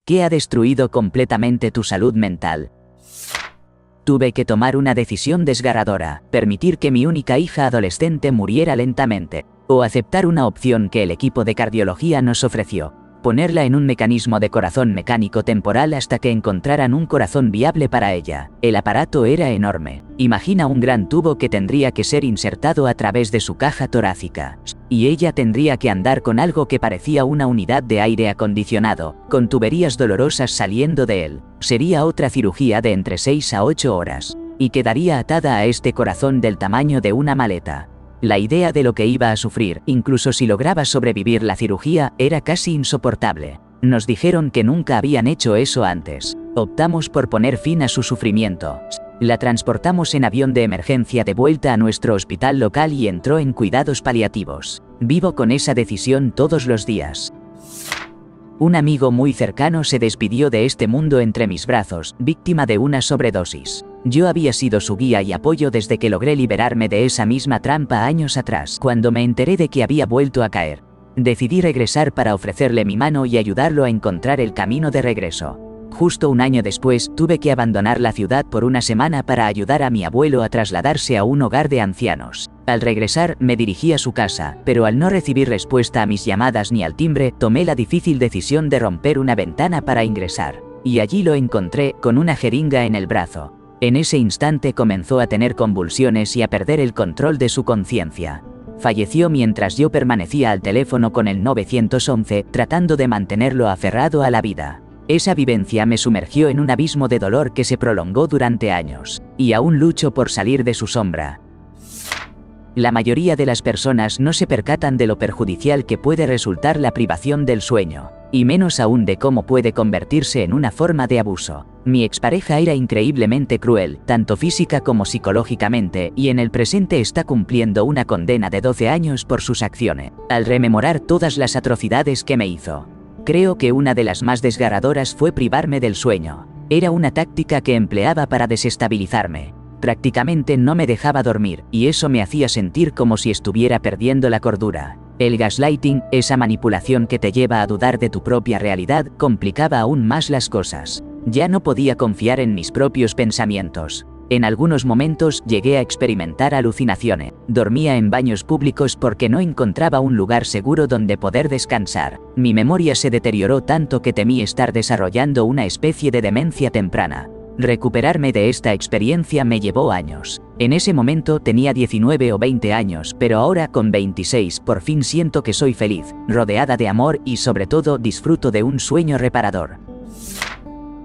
que ha destruido completamente tu salud mental. Tuve que tomar una decisión desgarradora, permitir que mi única hija adolescente muriera lentamente, o aceptar una opción que el equipo de cardiología nos ofreció, ponerla en un mecanismo de corazón mecánico temporal hasta que encontraran un corazón viable para ella. El aparato era enorme. Imagina un gran tubo que tendría que ser insertado a través de su caja torácica, y ella tendría que andar con algo que parecía una unidad de aire acondicionado, con tuberías dolorosas saliendo de él. Sería otra cirugía de entre 6 a 8 horas, y quedaría atada a este corazón del tamaño de una maleta. La idea de lo que iba a sufrir, incluso si lograba sobrevivir la cirugía, era casi insoportable. Nos dijeron que nunca habían hecho eso antes. Optamos por poner fin a su sufrimiento. La transportamos en avión de emergencia de vuelta a nuestro hospital local y entró en cuidados paliativos. Vivo con esa decisión todos los días. Un amigo muy cercano se despidió de este mundo entre mis brazos, víctima de una sobredosis. Yo había sido su guía y apoyo desde que logré liberarme de esa misma trampa años atrás. Cuando me enteré de que había vuelto a caer, decidí regresar para ofrecerle mi mano y ayudarlo a encontrar el camino de regreso. Justo un año después, tuve que abandonar la ciudad por una semana para ayudar a mi abuelo a trasladarse a un hogar de ancianos. Al regresar, me dirigí a su casa, pero al no recibir respuesta a mis llamadas ni al timbre, tomé la difícil decisión de romper una ventana para ingresar. Y allí lo encontré, con una jeringa en el brazo. En ese instante comenzó a tener convulsiones y a perder el control de su conciencia. Falleció mientras yo permanecía al teléfono con el 911, tratando de mantenerlo aferrado a la vida. Esa vivencia me sumergió en un abismo de dolor que se prolongó durante años, y aún lucho por salir de su sombra. La mayoría de las personas no se percatan de lo perjudicial que puede resultar la privación del sueño, y menos aún de cómo puede convertirse en una forma de abuso. Mi expareja era increíblemente cruel, tanto física como psicológicamente, y en el presente está cumpliendo una condena de 12 años por sus acciones. Al rememorar todas las atrocidades que me hizo, creo que una de las más desgarradoras fue privarme del sueño. Era una táctica que empleaba para desestabilizarme. Prácticamente no me dejaba dormir, y eso me hacía sentir como si estuviera perdiendo la cordura. El gaslighting, esa manipulación que te lleva a dudar de tu propia realidad, complicaba aún más las cosas. Ya no podía confiar en mis propios pensamientos. En algunos momentos llegué a experimentar alucinaciones. Dormía en baños públicos porque no encontraba un lugar seguro donde poder descansar. Mi memoria se deterioró tanto que temí estar desarrollando una especie de demencia temprana. Recuperarme de esta experiencia me llevó años. En ese momento tenía 19 o 20 años, pero ahora con 26 por fin siento que soy feliz, rodeada de amor y sobre todo disfruto de un sueño reparador.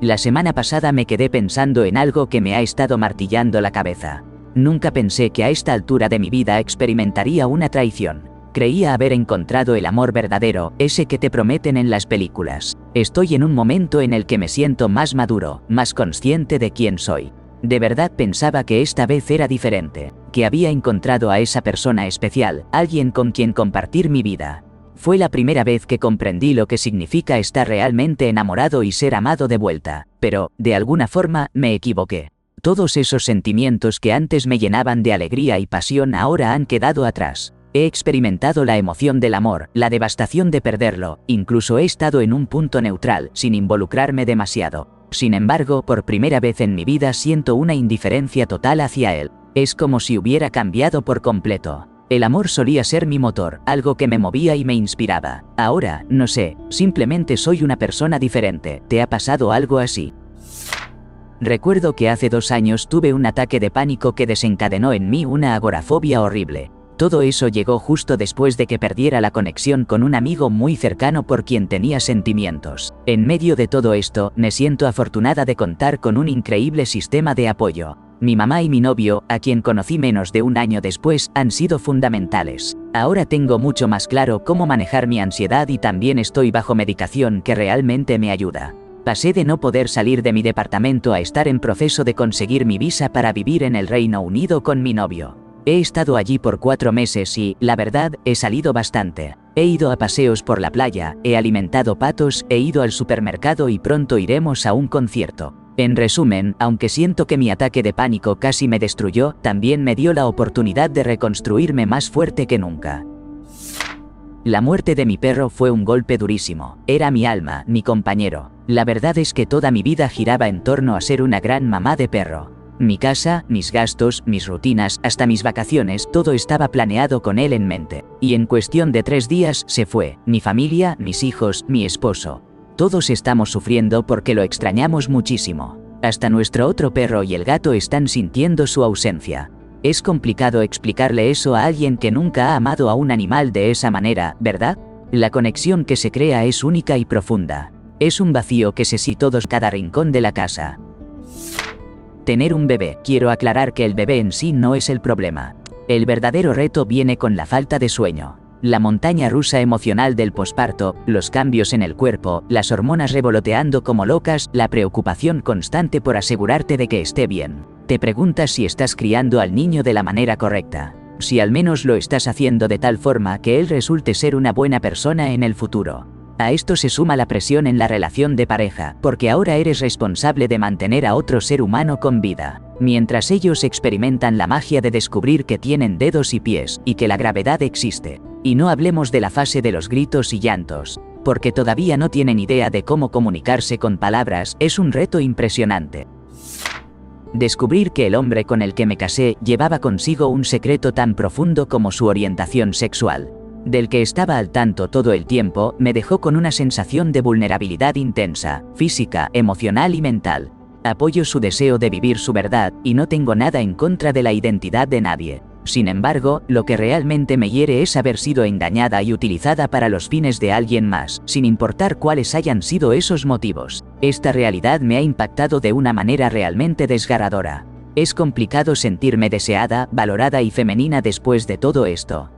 La semana pasada me quedé pensando en algo que me ha estado martillando la cabeza. Nunca pensé que a esta altura de mi vida experimentaría una traición. Creía haber encontrado el amor verdadero, ese que te prometen en las películas. Estoy en un momento en el que me siento más maduro, más consciente de quién soy. De verdad pensaba que esta vez era diferente, que había encontrado a esa persona especial, alguien con quien compartir mi vida. Fue la primera vez que comprendí lo que significa estar realmente enamorado y ser amado de vuelta, pero, de alguna forma, me equivoqué. Todos esos sentimientos que antes me llenaban de alegría y pasión ahora han quedado atrás. He experimentado la emoción del amor, la devastación de perderlo, incluso he estado en un punto neutral, sin involucrarme demasiado. Sin embargo, por primera vez en mi vida siento una indiferencia total hacia él. Es como si hubiera cambiado por completo. El amor solía ser mi motor, algo que me movía y me inspiraba. Ahora, no sé, simplemente soy una persona diferente. ¿Te ha pasado algo así? Recuerdo que hace 2 años tuve un ataque de pánico que desencadenó en mí una agorafobia horrible. Todo eso llegó justo después de que perdiera la conexión con un amigo muy cercano por quien tenía sentimientos. En medio de todo esto, me siento afortunada de contar con un increíble sistema de apoyo. Mi mamá y mi novio, a quien conocí menos de 1 año después, han sido fundamentales. Ahora tengo mucho más claro cómo manejar mi ansiedad y también estoy bajo medicación que realmente me ayuda. Pasé de no poder salir de mi departamento a estar en proceso de conseguir mi visa para vivir en el Reino Unido con mi novio. He estado allí por 4 meses y, la verdad, he salido bastante. He ido a paseos por la playa, he alimentado patos, he ido al supermercado y pronto iremos a un concierto. En resumen, aunque siento que mi ataque de pánico casi me destruyó, también me dio la oportunidad de reconstruirme más fuerte que nunca. La muerte de mi perro fue un golpe durísimo. Era mi alma, mi compañero. La verdad es que toda mi vida giraba en torno a ser una gran mamá de perro. Mi casa, mis gastos, mis rutinas, hasta mis vacaciones, todo estaba planeado con él en mente. Y en cuestión de 3 días se fue. Mi familia, mis hijos, mi esposo. Todos estamos sufriendo porque lo extrañamos muchísimo. Hasta nuestro otro perro y el gato están sintiendo su ausencia. Es complicado explicarle eso a alguien que nunca ha amado a un animal de esa manera, ¿verdad? La conexión que se crea es única y profunda. Es un vacío que se siente todos cada rincón de la casa. Tener un bebé. Quiero aclarar que el bebé en sí no es el problema. El verdadero reto viene con la falta de sueño. La montaña rusa emocional del posparto, los cambios en el cuerpo, las hormonas revoloteando como locas, la preocupación constante por asegurarte de que esté bien. Te preguntas si estás criando al niño de la manera correcta. Si al menos lo estás haciendo de tal forma que él resulte ser una buena persona en el futuro. A esto se suma la presión en la relación de pareja, porque ahora eres responsable de mantener a otro ser humano con vida, mientras ellos experimentan la magia de descubrir que tienen dedos y pies, y que la gravedad existe. Y no hablemos de la fase de los gritos y llantos, porque todavía no tienen idea de cómo comunicarse con palabras, es un reto impresionante. Descubrir que el hombre con el que me casé llevaba consigo un secreto tan profundo como su orientación sexual, del que estaba al tanto todo el tiempo, me dejó con una sensación de vulnerabilidad intensa, física, emocional y mental. Apoyo su deseo de vivir su verdad, y no tengo nada en contra de la identidad de nadie. Sin embargo, lo que realmente me hiere es haber sido engañada y utilizada para los fines de alguien más, sin importar cuáles hayan sido esos motivos. Esta realidad me ha impactado de una manera realmente desgarradora. Es complicado sentirme deseada, valorada y femenina después de todo esto.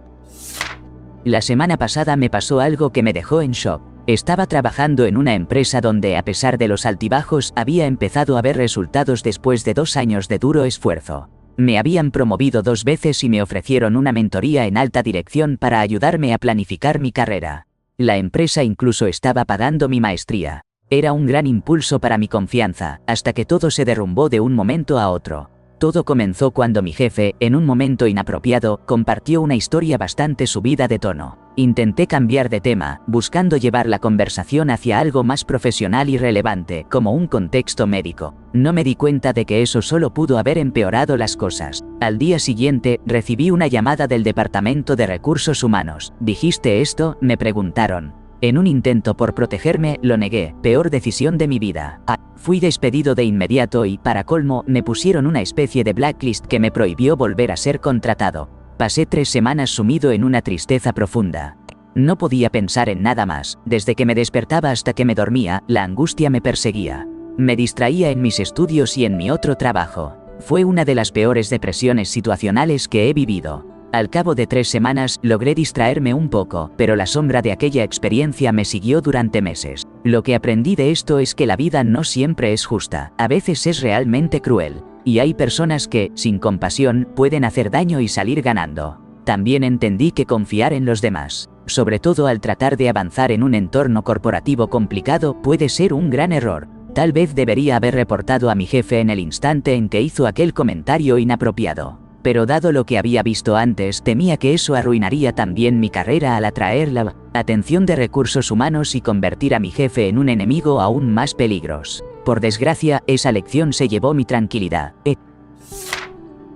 La semana pasada me pasó algo que me dejó en shock. Estaba trabajando en una empresa donde, a pesar de los altibajos, había empezado a ver resultados después de 2 años de duro esfuerzo. Me habían promovido 2 veces y me ofrecieron una mentoría en alta dirección para ayudarme a planificar mi carrera. La empresa incluso estaba pagando mi maestría. Era un gran impulso para mi confianza, hasta que todo se derrumbó de un momento a otro. Todo comenzó cuando mi jefe, en un momento inapropiado, compartió una historia bastante subida de tono. Intenté cambiar de tema, buscando llevar la conversación hacia algo más profesional y relevante, como un contexto médico. No me di cuenta de que eso solo pudo haber empeorado las cosas. Al día siguiente, recibí una llamada del Departamento de Recursos Humanos. ¿Dijiste esto?, me preguntaron. En un intento por protegerme, lo negué. Peor decisión de mi vida. Fui despedido de inmediato y, para colmo, me pusieron una especie de blacklist que me prohibió volver a ser contratado. Pasé 3 semanas sumido en una tristeza profunda. No podía pensar en nada más. Desde que me despertaba hasta que me dormía, la angustia me perseguía. Me distraía en mis estudios y en mi otro trabajo. Fue una de las peores depresiones situacionales que he vivido. Al cabo de 3 semanas, logré distraerme un poco, pero la sombra de aquella experiencia me siguió durante meses. Lo que aprendí de esto es que la vida no siempre es justa, a veces es realmente cruel. Y hay personas que, sin compasión, pueden hacer daño y salir ganando. También entendí que confiar en los demás, sobre todo al tratar de avanzar en un entorno corporativo complicado, puede ser un gran error. Tal vez debería haber reportado a mi jefe en el instante en que hizo aquel comentario inapropiado. Pero dado lo que había visto antes, temía que eso arruinaría también mi carrera al atraer la atención de recursos humanos y convertir a mi jefe en un enemigo aún más peligroso. Por desgracia, esa lección se llevó mi tranquilidad.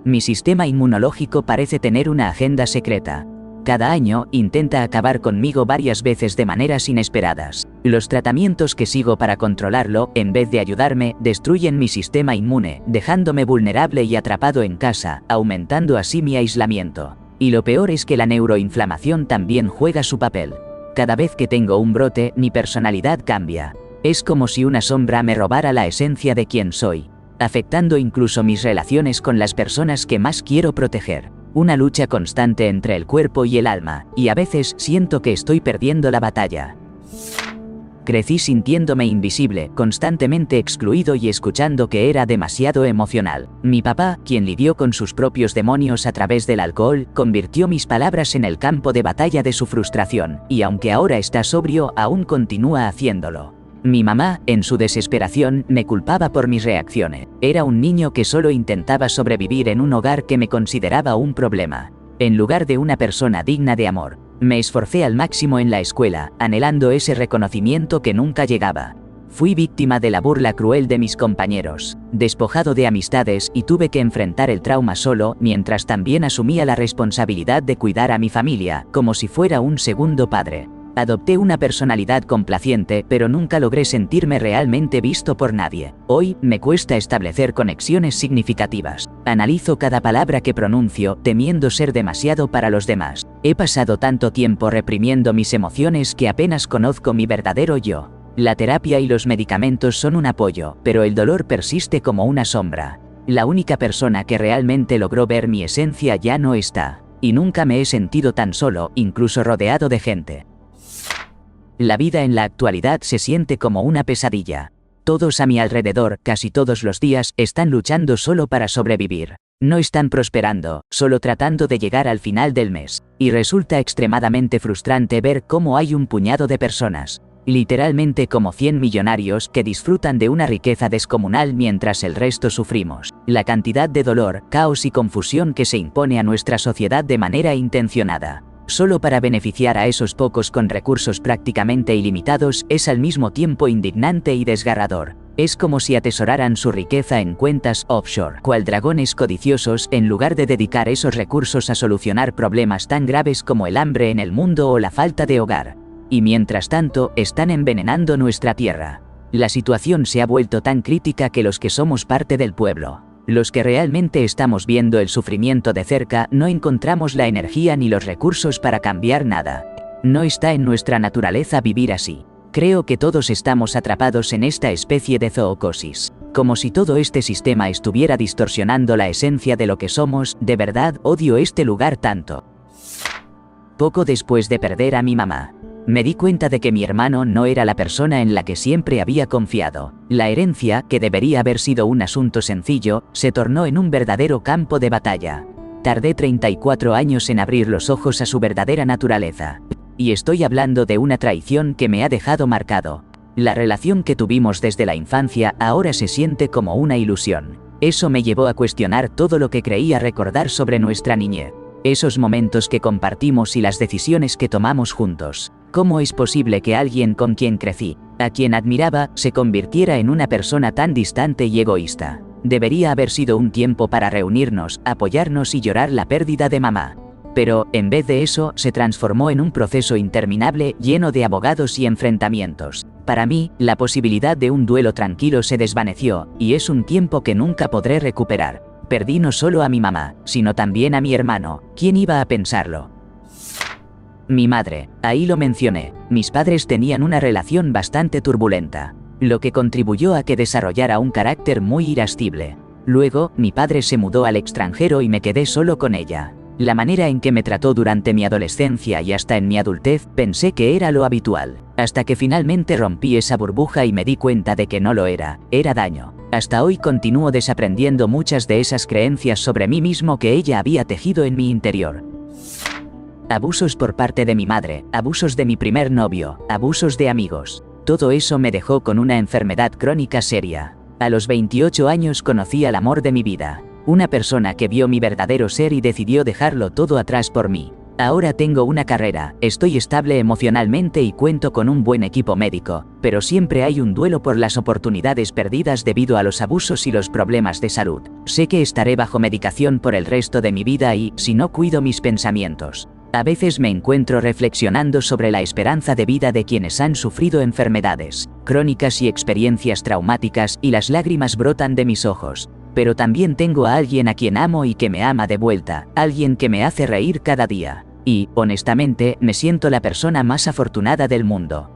Mi sistema inmunológico parece tener una agenda secreta. Cada año, intenta acabar conmigo varias veces de maneras inesperadas. Los tratamientos que sigo para controlarlo, en vez de ayudarme, destruyen mi sistema inmune, dejándome vulnerable y atrapado en casa, aumentando así mi aislamiento. Y lo peor es que la neuroinflamación también juega su papel. Cada vez que tengo un brote, mi personalidad cambia. Es como si una sombra me robara la esencia de quien soy, afectando incluso mis relaciones con las personas que más quiero proteger. Una lucha constante entre el cuerpo y el alma, y a veces siento que estoy perdiendo la batalla. Crecí sintiéndome invisible, constantemente excluido y escuchando que era demasiado emocional. Mi papá, quien lidió con sus propios demonios a través del alcohol, convirtió mis palabras en el campo de batalla de su frustración, y aunque ahora está sobrio, aún continúa haciéndolo. Mi mamá, en su desesperación, me culpaba por mis reacciones. Era un niño que solo intentaba sobrevivir en un hogar que me consideraba un problema, en lugar de una persona digna de amor. Me esforcé al máximo en la escuela, anhelando ese reconocimiento que nunca llegaba. Fui víctima de la burla cruel de mis compañeros, despojado de amistades y tuve que enfrentar el trauma solo, mientras también asumía la responsabilidad de cuidar a mi familia, como si fuera un segundo padre. Adopté una personalidad complaciente, pero nunca logré sentirme realmente visto por nadie. Hoy, me cuesta establecer conexiones significativas. Analizo cada palabra que pronuncio, temiendo ser demasiado para los demás. He pasado tanto tiempo reprimiendo mis emociones que apenas conozco mi verdadero yo. La terapia y los medicamentos son un apoyo, pero el dolor persiste como una sombra. La única persona que realmente logró ver mi esencia ya no está. Y nunca me he sentido tan solo, incluso rodeado de gente. La vida en la actualidad se siente como una pesadilla. Todos a mi alrededor, casi todos los días, están luchando solo para sobrevivir. No están prosperando, solo tratando de llegar al final del mes. Y resulta extremadamente frustrante ver cómo hay un puñado de personas, literalmente como 100 millonarios, que disfrutan de una riqueza descomunal mientras el resto sufrimos. La cantidad de dolor, caos y confusión que se impone a nuestra sociedad de manera intencionada, solo para beneficiar a esos pocos con recursos prácticamente ilimitados, es al mismo tiempo indignante y desgarrador. Es como si atesoraran su riqueza en cuentas offshore, cual dragones codiciosos, en lugar de dedicar esos recursos a solucionar problemas tan graves como el hambre en el mundo o la falta de hogar. Y mientras tanto, están envenenando nuestra tierra. La situación se ha vuelto tan crítica que los que somos parte del pueblo, los que realmente estamos viendo el sufrimiento de cerca, no encontramos la energía ni los recursos para cambiar nada. No está en nuestra naturaleza vivir así. Creo que todos estamos atrapados en esta especie de zoocosis. Como si todo este sistema estuviera distorsionando la esencia de lo que somos. De verdad, odio este lugar tanto. Poco después de perder a mi mamá, me di cuenta de que mi hermano no era la persona en la que siempre había confiado. La herencia, que debería haber sido un asunto sencillo, se tornó en un verdadero campo de batalla. Tardé 34 años en abrir los ojos a su verdadera naturaleza. Y estoy hablando de una traición que me ha dejado marcado. La relación que tuvimos desde la infancia ahora se siente como una ilusión. Eso me llevó a cuestionar todo lo que creía recordar sobre nuestra niñez. Esos momentos que compartimos y las decisiones que tomamos juntos. ¿Cómo es posible que alguien con quien crecí, a quien admiraba, se convirtiera en una persona tan distante y egoísta? Debería haber sido un tiempo para reunirnos, apoyarnos y llorar la pérdida de mamá. Pero, en vez de eso, se transformó en un proceso interminable, lleno de abogados y enfrentamientos. Para mí, la posibilidad de un duelo tranquilo se desvaneció, y es un tiempo que nunca podré recuperar. Perdí no solo a mi mamá, sino también a mi hermano. ¿Quién iba a pensarlo? Mi madre, ahí lo mencioné. Mis padres tenían una relación bastante turbulenta, lo que contribuyó a que desarrollara un carácter muy irascible. Luego, mi padre se mudó al extranjero y me quedé solo con ella. La manera en que me trató durante mi adolescencia y hasta en mi adultez, pensé que era lo habitual, hasta que finalmente rompí esa burbuja y me di cuenta de que no lo era daño. Hasta hoy continúo desaprendiendo muchas de esas creencias sobre mí mismo que ella había tejido en mi interior. Abusos por parte de mi madre, abusos de mi primer novio, abusos de amigos. Todo eso me dejó con una enfermedad crónica seria. A los 28 años conocí al amor de mi vida. Una persona que vio mi verdadero ser y decidió dejarlo todo atrás por mí. Ahora tengo una carrera, estoy estable emocionalmente y cuento con un buen equipo médico, pero siempre hay un duelo por las oportunidades perdidas debido a los abusos y los problemas de salud. Sé que estaré bajo medicación por el resto de mi vida y, si no cuido mis pensamientos, a veces me encuentro reflexionando sobre la esperanza de vida de quienes han sufrido enfermedades crónicas y experiencias traumáticas, y las lágrimas brotan de mis ojos. Pero también tengo a alguien a quien amo y que me ama de vuelta, alguien que me hace reír cada día. Y, honestamente, me siento la persona más afortunada del mundo.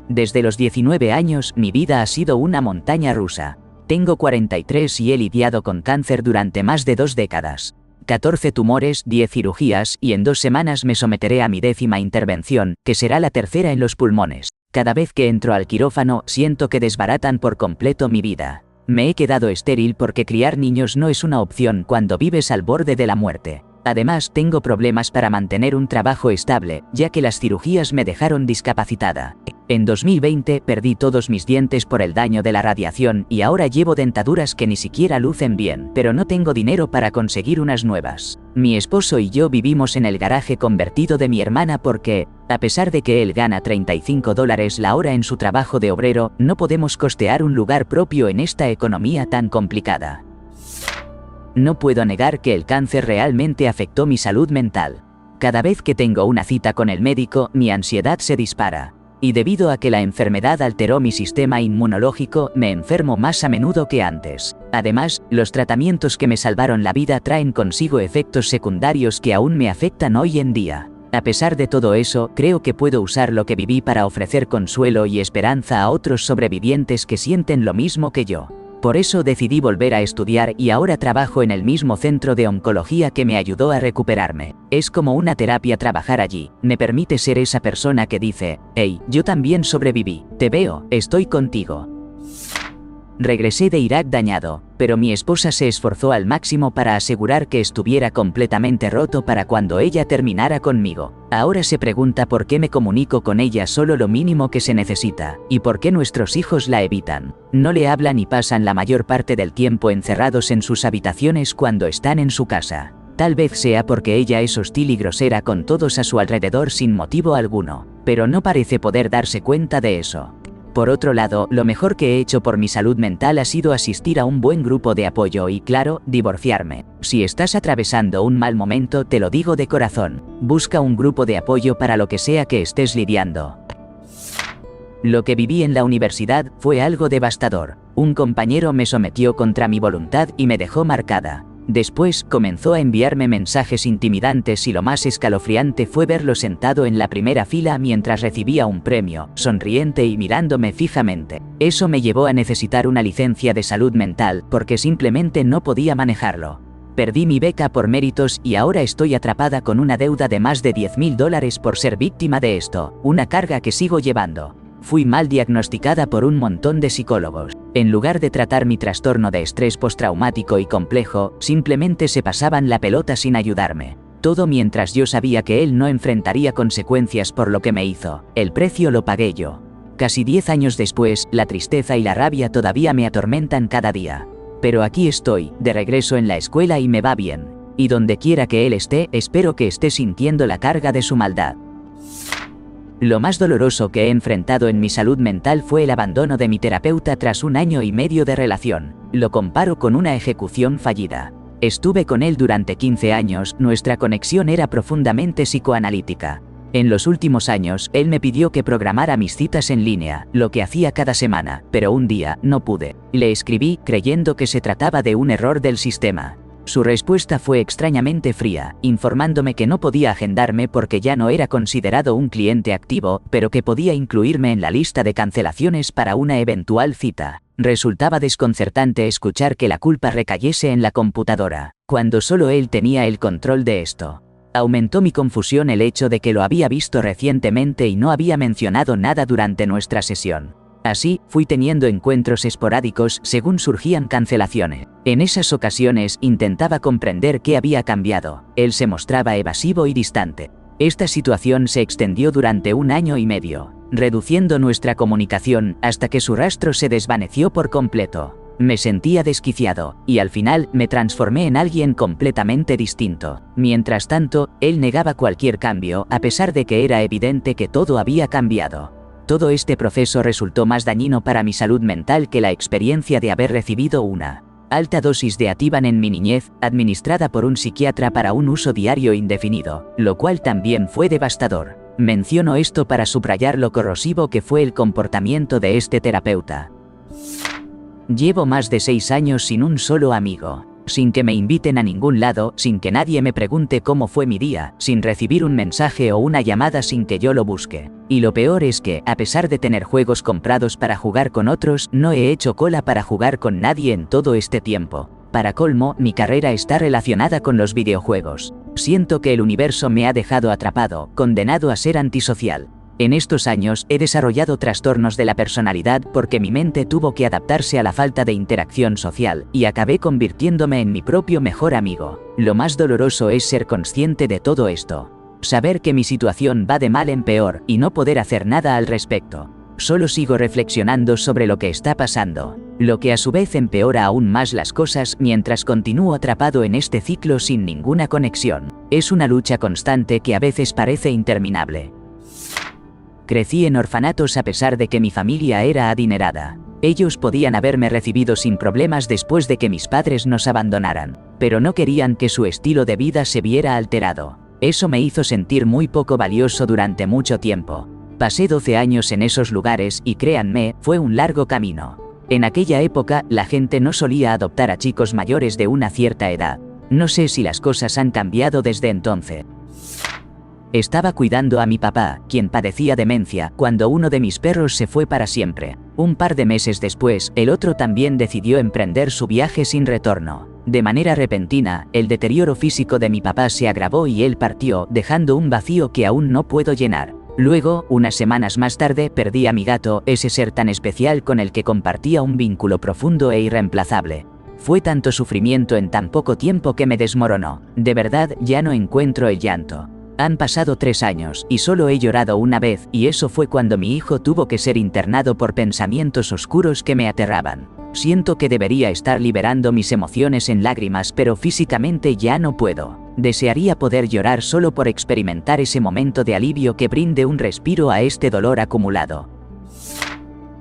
Desde los 19 años, mi vida ha sido una montaña rusa. Tengo 43 y he lidiado con cáncer durante más de 2 décadas. 14 tumores, 10 cirugías, y en 2 semanas me someteré a mi 10ª intervención, que será la tercera en los pulmones. Cada vez que entro al quirófano, siento que desbaratan por completo mi vida. Me he quedado estéril porque criar niños no es una opción cuando vives al borde de la muerte. Además, tengo problemas para mantener un trabajo estable, ya que las cirugías me dejaron discapacitada. En 2020 perdí todos mis dientes por el daño de la radiación y ahora llevo dentaduras que ni siquiera lucen bien, pero no tengo dinero para conseguir unas nuevas. Mi esposo y yo vivimos en el garaje convertido de mi hermana porque, a pesar de que él gana $35 la hora en su trabajo de obrero, no podemos costear un lugar propio en esta economía tan complicada. No puedo negar que el cáncer realmente afectó mi salud mental. Cada vez que tengo una cita con el médico, mi ansiedad se dispara. Y debido a que la enfermedad alteró mi sistema inmunológico, me enfermo más a menudo que antes. Además, los tratamientos que me salvaron la vida traen consigo efectos secundarios que aún me afectan hoy en día. A pesar de todo eso, creo que puedo usar lo que viví para ofrecer consuelo y esperanza a otros sobrevivientes que sienten lo mismo que yo. Por eso decidí volver a estudiar y ahora trabajo en el mismo centro de oncología que me ayudó a recuperarme. Es como una terapia trabajar allí. Me permite ser esa persona que dice, hey, yo también sobreviví, te veo, estoy contigo. Regresé de Irak dañado, pero mi esposa se esforzó al máximo para asegurar que estuviera completamente roto para cuando ella terminara conmigo. Ahora se pregunta por qué me comunico con ella solo lo mínimo que se necesita, y por qué nuestros hijos la evitan. No le hablan y pasan la mayor parte del tiempo encerrados en sus habitaciones cuando están en su casa. Tal vez sea porque ella es hostil y grosera con todos a su alrededor sin motivo alguno, pero no parece poder darse cuenta de eso. Por otro lado, lo mejor que he hecho por mi salud mental ha sido asistir a un buen grupo de apoyo y, claro, divorciarme. Si estás atravesando un mal momento, te lo digo de corazón, busca un grupo de apoyo para lo que sea que estés lidiando. Lo que viví en la universidad fue algo devastador. Un compañero me sometió contra mi voluntad y me dejó marcada. Después comenzó a enviarme mensajes intimidantes y lo más escalofriante fue verlo sentado en la primera fila mientras recibía un premio, sonriente y mirándome fijamente. Eso me llevó a necesitar una licencia de salud mental porque simplemente no podía manejarlo. Perdí mi beca por méritos y ahora estoy atrapada con una deuda de más de $10.000 por ser víctima de esto, una carga que sigo llevando. Fui mal diagnosticada por un montón de psicólogos. En lugar de tratar mi trastorno de estrés postraumático y complejo, simplemente se pasaban la pelota sin ayudarme. Todo mientras yo sabía que él no enfrentaría consecuencias por lo que me hizo. El precio lo pagué yo. Casi 10 años después, la tristeza y la rabia todavía me atormentan cada día. Pero aquí estoy, de regreso en la escuela y me va bien. Y donde quiera que él esté, espero que esté sintiendo la carga de su maldad. Lo más doloroso que he enfrentado en mi salud mental fue el abandono de mi terapeuta tras 1 año y medio de relación. Lo comparo con una ejecución fallida. Estuve con él durante 15 años, nuestra conexión era profundamente psicoanalítica. En los últimos años, él me pidió que programara mis citas en línea, lo que hacía cada semana, pero un día, no pude. Le escribí, creyendo que se trataba de un error del sistema. Su respuesta fue extrañamente fría, informándome que no podía agendarme porque ya no era considerado un cliente activo, pero que podía incluirme en la lista de cancelaciones para una eventual cita. Resultaba desconcertante escuchar que la culpa recayese en la computadora, cuando solo él tenía el control de esto. Aumentó mi confusión el hecho de que lo había visto recientemente y no había mencionado nada durante nuestra sesión. Así, fui teniendo encuentros esporádicos según surgían cancelaciones. En esas ocasiones intentaba comprender qué había cambiado. Él se mostraba evasivo y distante. Esta situación se extendió durante 1 año y medio, reduciendo nuestra comunicación hasta que su rastro se desvaneció por completo. Me sentía desquiciado, y al final me transformé en alguien completamente distinto. Mientras tanto, él negaba cualquier cambio, a pesar de que era evidente que todo había cambiado. Todo este proceso resultó más dañino para mi salud mental que la experiencia de haber recibido una alta dosis de Ativan en mi niñez, administrada por un psiquiatra para un uso diario indefinido, lo cual también fue devastador. Menciono esto para subrayar lo corrosivo que fue el comportamiento de este terapeuta. Llevo más de 6 años sin un solo amigo. Sin que me inviten a ningún lado, sin que nadie me pregunte cómo fue mi día, sin recibir un mensaje o una llamada sin que yo lo busque. Y lo peor es que, a pesar de tener juegos comprados para jugar con otros, no he hecho cola para jugar con nadie en todo este tiempo. Para colmo, mi carrera está relacionada con los videojuegos. Siento que el universo me ha dejado atrapado, condenado a ser antisocial. En estos años he desarrollado trastornos de la personalidad porque mi mente tuvo que adaptarse a la falta de interacción social, y acabé convirtiéndome en mi propio mejor amigo. Lo más doloroso es ser consciente de todo esto. Saber que mi situación va de mal en peor y no poder hacer nada al respecto. solo sigo reflexionando sobre lo que está pasando, lo que a su vez empeora aún más las cosas mientras continúo atrapado en este ciclo sin ninguna conexión. Es una lucha constante que a veces parece interminable. Crecí en orfanatos a pesar de que mi familia era adinerada. Ellos podían haberme recibido sin problemas después de que mis padres nos abandonaran, pero no querían que su estilo de vida se viera alterado. Eso me hizo sentir muy poco valioso durante mucho tiempo. Pasé 12 años en esos lugares y créanme, fue un largo camino. En aquella época, la gente no solía adoptar a chicos mayores de una cierta edad. No sé si las cosas han cambiado desde entonces. Estaba cuidando a mi papá, quien padecía demencia, cuando uno de mis perros se fue para siempre. Un par de meses después, el otro también decidió emprender su viaje sin retorno. De manera repentina, el deterioro físico de mi papá se agravó y él partió, dejando un vacío que aún no puedo llenar. Luego, unas semanas más tarde, perdí a mi gato, ese ser tan especial con el que compartía un vínculo profundo e irreemplazable. Fue tanto sufrimiento en tan poco tiempo que me desmoronó. De verdad, ya no encuentro el llanto. Han pasado 3 años, y solo he llorado una vez, y eso fue cuando mi hijo tuvo que ser internado por pensamientos oscuros que me aterraban. Siento que debería estar liberando mis emociones en lágrimas, pero físicamente ya no puedo. Desearía poder llorar solo por experimentar ese momento de alivio que brinde un respiro a este dolor acumulado.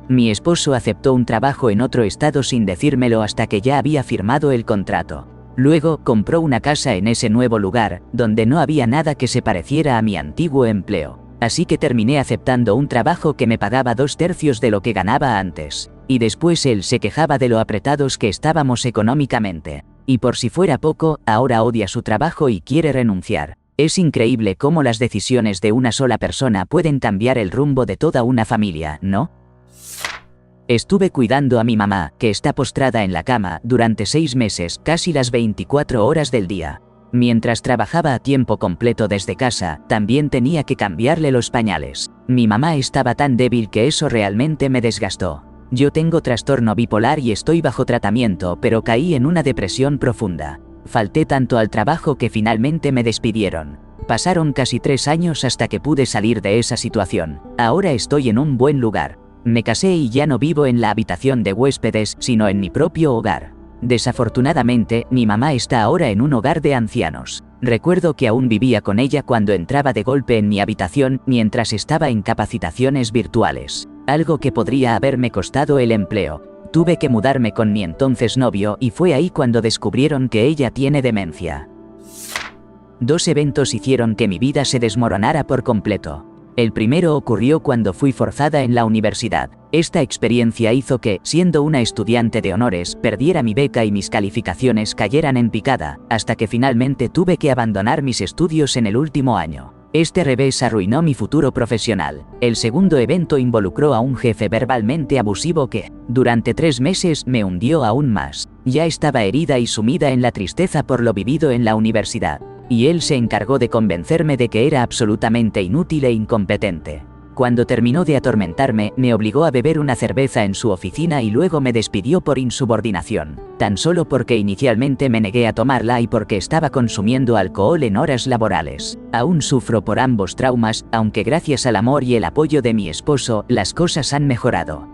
Mi esposo aceptó un trabajo en otro estado sin decírmelo hasta que ya había firmado el contrato. Luego, compró una casa en ese nuevo lugar, donde no había nada que se pareciera a mi antiguo empleo. Así que terminé aceptando un trabajo que me pagaba 2/3 de lo que ganaba antes. Y después él se quejaba de lo apretados que estábamos económicamente. Y por si fuera poco, ahora odia su trabajo y quiere renunciar. Es increíble cómo las decisiones de una sola persona pueden cambiar el rumbo de toda una familia, ¿no? Estuve cuidando a mi mamá, que está postrada en la cama, durante 6 meses, casi las 24 horas del día. Mientras trabajaba a tiempo completo desde casa, también tenía que cambiarle los pañales. Mi mamá estaba tan débil que eso realmente me desgastó. Yo tengo trastorno bipolar y estoy bajo tratamiento, pero caí en una depresión profunda. Falté tanto al trabajo que finalmente me despidieron. Pasaron casi 3 años hasta que pude salir de esa situación. Ahora estoy en un buen lugar. Me casé y ya no vivo en la habitación de huéspedes, sino en mi propio hogar. Desafortunadamente, mi mamá está ahora en un hogar de ancianos. Recuerdo que aún vivía con ella cuando entraba de golpe en mi habitación mientras estaba en capacitaciones virtuales. Algo que podría haberme costado el empleo. Tuve que mudarme con mi entonces novio y fue ahí cuando descubrieron que ella tiene demencia. 2 eventos hicieron que mi vida se desmoronara por completo. El primero ocurrió cuando fui forzada en la universidad. Esta experiencia hizo que, siendo una estudiante de honores, perdiera mi beca y mis calificaciones cayeran en picada, hasta que finalmente tuve que abandonar mis estudios en el último año. Este revés arruinó mi futuro profesional. El segundo evento involucró a un jefe verbalmente abusivo que, durante 3 meses, me hundió aún más. Ya estaba herida y sumida en la tristeza por lo vivido en la universidad. Y él se encargó de convencerme de que era absolutamente inútil e incompetente. Cuando terminó de atormentarme, me obligó a beber una cerveza en su oficina y luego me despidió por insubordinación, tan solo porque inicialmente me negué a tomarla y porque estaba consumiendo alcohol en horas laborales. Aún sufro por ambos traumas, aunque gracias al amor y el apoyo de mi esposo, las cosas han mejorado.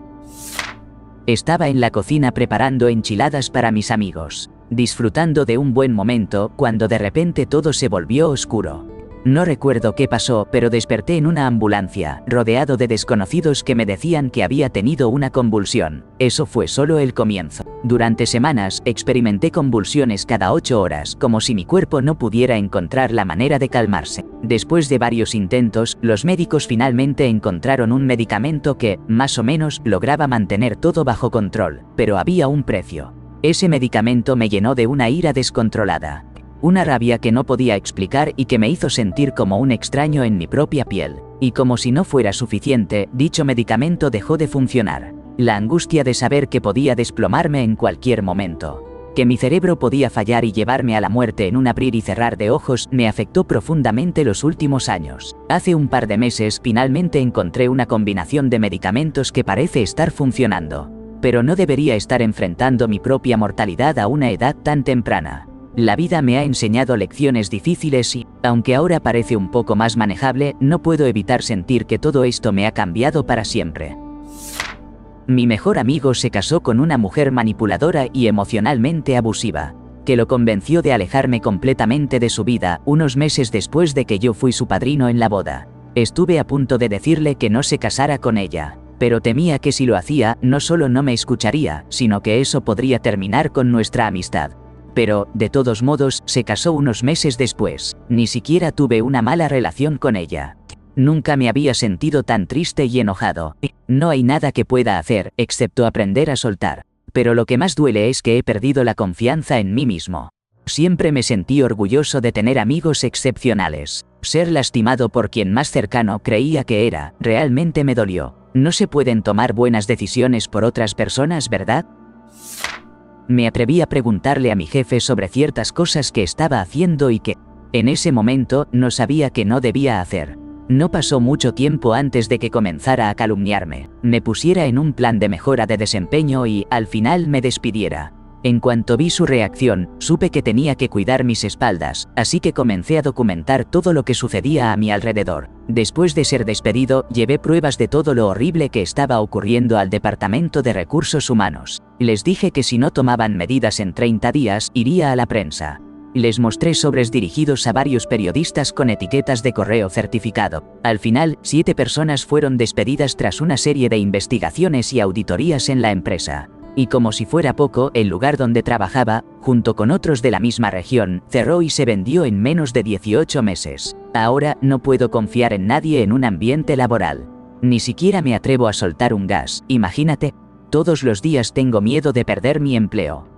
Estaba en la cocina preparando enchiladas para mis amigos, disfrutando de un buen momento, cuando de repente todo se volvió oscuro. No recuerdo qué pasó, pero desperté en una ambulancia, rodeado de desconocidos que me decían que había tenido una convulsión. Eso fue solo el comienzo. Durante semanas, experimenté convulsiones cada 8 horas, como si mi cuerpo no pudiera encontrar la manera de calmarse. Después de varios intentos, los médicos finalmente encontraron un medicamento que, más o menos, lograba mantener todo bajo control, pero había un precio. Ese medicamento me llenó de una ira descontrolada. Una rabia que no podía explicar y que me hizo sentir como un extraño en mi propia piel. Y como si no fuera suficiente, dicho medicamento dejó de funcionar. La angustia de saber que podía desplomarme en cualquier momento. Que mi cerebro podía fallar y llevarme a la muerte en un abrir y cerrar de ojos me afectó profundamente los últimos años. Hace un par de meses finalmente encontré una combinación de medicamentos que parece estar funcionando. Pero no debería estar enfrentando mi propia mortalidad a una edad tan temprana. La vida me ha enseñado lecciones difíciles y, aunque ahora parece un poco más manejable, no puedo evitar sentir que todo esto me ha cambiado para siempre. Mi mejor amigo se casó con una mujer manipuladora y emocionalmente abusiva, que lo convenció de alejarme completamente de su vida unos meses después de que yo fui su padrino en la boda. Estuve a punto de decirle que no se casara con ella, pero temía que si lo hacía, no solo no me escucharía, sino que eso podría terminar con nuestra amistad. Pero, de todos modos, se casó unos meses después. Ni siquiera tuve una mala relación con ella. Nunca me había sentido tan triste y enojado. No hay nada que pueda hacer, excepto aprender a soltar. Pero lo que más duele es que he perdido la confianza en mí mismo. Siempre me sentí orgulloso de tener amigos excepcionales. Ser lastimado por quien más cercano creía que era, realmente me dolió. No se pueden tomar buenas decisiones por otras personas, ¿verdad? Me atreví a preguntarle a mi jefe sobre ciertas cosas que estaba haciendo y que, en ese momento, no sabía que no debía hacer. No pasó mucho tiempo antes de que comenzara a calumniarme, me pusiera en un plan de mejora de desempeño y, al final, me despidiera. En cuanto vi su reacción, supe que tenía que cuidar mis espaldas, así que comencé a documentar todo lo que sucedía a mi alrededor. Después de ser despedido, llevé pruebas de todo lo horrible que estaba ocurriendo al Departamento de Recursos Humanos. Les dije que si no tomaban medidas en 30 días, iría a la prensa. Les mostré sobres dirigidos a varios periodistas con etiquetas de correo certificado. Al final, 7 personas fueron despedidas tras una serie de investigaciones y auditorías en la empresa. Y como si fuera poco, el lugar donde trabajaba, junto con otros de la misma región, cerró y se vendió en menos de 18 meses. Ahora, no puedo confiar en nadie en un ambiente laboral. Ni siquiera me atrevo a soltar un gas, imagínate. Todos los días tengo miedo de perder mi empleo.